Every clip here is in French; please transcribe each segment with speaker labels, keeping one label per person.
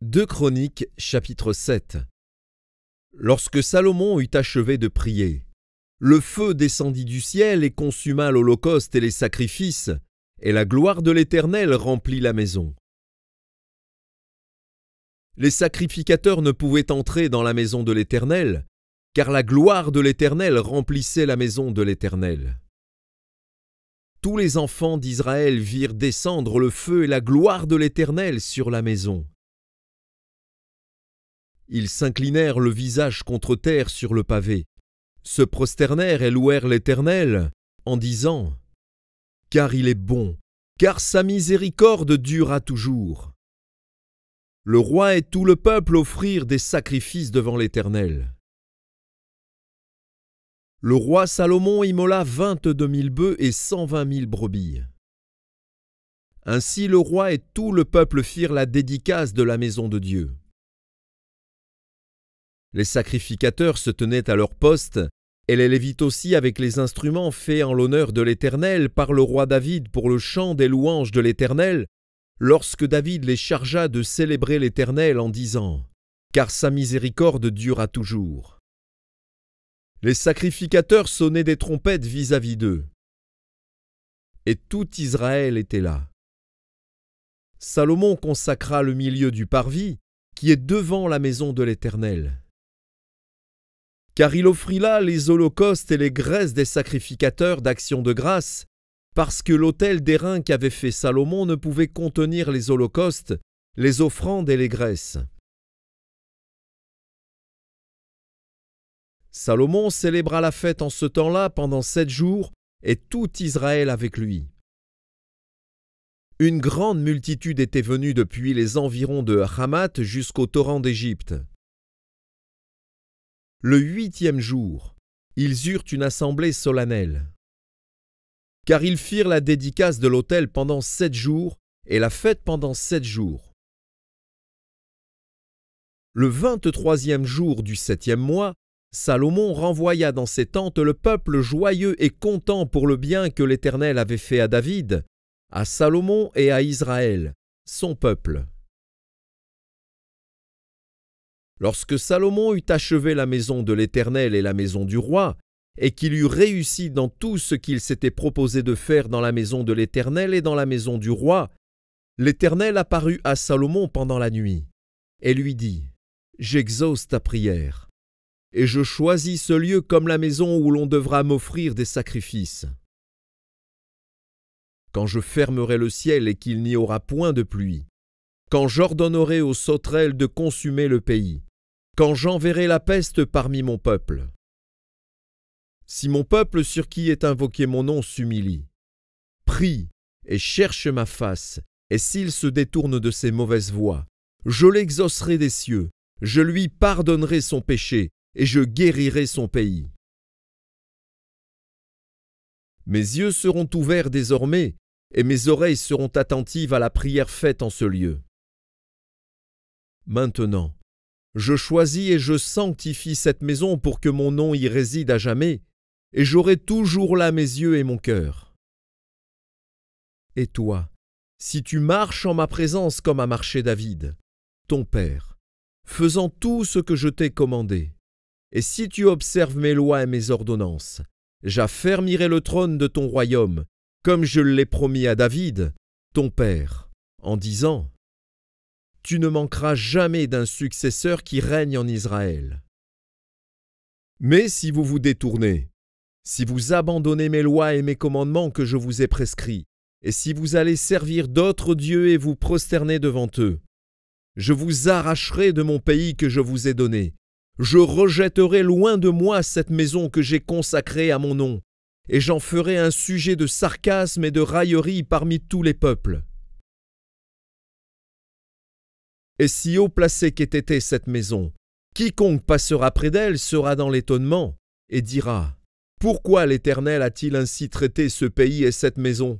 Speaker 1: 2 Chroniques, chapitre 7. Lorsque Salomon eut achevé de prier, le feu descendit du ciel et consuma l'holocauste et les sacrifices, et la gloire de l'Éternel remplit la maison. Les sacrificateurs ne pouvaient entrer dans la maison de l'Éternel, car la gloire de l'Éternel remplissait la maison de l'Éternel. Tous les enfants d'Israël virent descendre le feu et la gloire de l'Éternel sur la maison. Ils s'inclinèrent le visage contre terre sur le pavé, se prosternèrent et louèrent l'Éternel, en disant « Car il est bon, car sa miséricorde dure à toujours. » Le roi et tout le peuple offrirent des sacrifices devant l'Éternel. Le roi Salomon immola 22 000 bœufs et 120 000 brebis. Ainsi le roi et tout le peuple firent la dédicace de la maison de Dieu. Les sacrificateurs se tenaient à leur poste, et les Lévites aussi avec les instruments faits en l'honneur de l'Éternel par le roi David pour le chant des louanges de l'Éternel, lorsque David les chargea de célébrer l'Éternel en disant « Car sa miséricorde dure à toujours ». Les sacrificateurs sonnaient des trompettes vis-à-vis d'eux. Et tout Israël était là. Salomon consacra le milieu du parvis, qui est devant la maison de l'Éternel. Car il offrit là les holocaustes et les graisses des sacrificateurs d'action de grâce, parce que l'autel d'airain qu'avait fait Salomon ne pouvait contenir les holocaustes, les offrandes et les graisses. Salomon célébra la fête en ce temps-là pendant 7 jours, et tout Israël avec lui. Une grande multitude était venue depuis les environs de Hamath jusqu'au torrent d'Égypte. Le 8e jour, ils eurent une assemblée solennelle. Car ils firent la dédicace de l'autel pendant 7 jours et la fête pendant 7 jours. Le 23e jour du 7e mois, Salomon renvoya dans ses tentes le peuple joyeux et content pour le bien que l'Éternel avait fait à David, à Salomon et à Israël, son peuple. Lorsque Salomon eut achevé la maison de l'Éternel et la maison du roi, et qu'il eut réussi dans tout ce qu'il s'était proposé de faire dans la maison de l'Éternel et dans la maison du roi, l'Éternel apparut à Salomon pendant la nuit, et lui dit « J'exauce ta prière, et je choisis ce lieu comme la maison où l'on devra m'offrir des sacrifices. Quand je fermerai le ciel et qu'il n'y aura point de pluie, quand j'ordonnerai aux sauterelles de consumer le pays, quand j'enverrai la peste parmi mon peuple. Si mon peuple sur qui est invoqué mon nom s'humilie, prie et cherche ma face, et s'il se détourne de ses mauvaises voies, je l'exaucerai des cieux, je lui pardonnerai son péché, et je guérirai son pays. Mes yeux seront ouverts désormais, et mes oreilles seront attentives à la prière faite en ce lieu. Maintenant, je choisis et je sanctifie cette maison pour que mon nom y réside à jamais, et j'aurai toujours là mes yeux et mon cœur. Et toi, si tu marches en ma présence comme a marché David, ton père, faisant tout ce que je t'ai commandé, et si tu observes mes lois et mes ordonnances, j'affermirai le trône de ton royaume, comme je l'ai promis à David, ton père, en disant « Tu ne manqueras jamais d'un successeur qui règne en Israël. » Mais si vous vous détournez, si vous abandonnez mes lois et mes commandements que je vous ai prescrits, et si vous allez servir d'autres dieux et vous prosterner devant eux, je vous arracherai de mon pays que je vous ai donné. Je rejetterai loin de moi cette maison que j'ai consacrée à mon nom, et j'en ferai un sujet de sarcasme et de raillerie parmi tous les peuples. Et si haut placée qu'ait été cette maison, quiconque passera près d'elle sera dans l'étonnement, et dira « Pourquoi l'Éternel a-t-il ainsi traité ce pays et cette maison ?»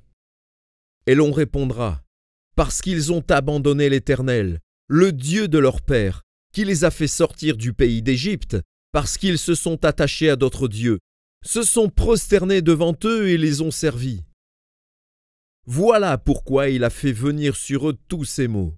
Speaker 1: Et l'on répondra « Parce qu'ils ont abandonné l'Éternel, le Dieu de leur père, qui les a fait sortir du pays d'Égypte, parce qu'ils se sont attachés à d'autres dieux, se sont prosternés devant eux et les ont servis. Voilà pourquoi il a fait venir sur eux tous ces maux.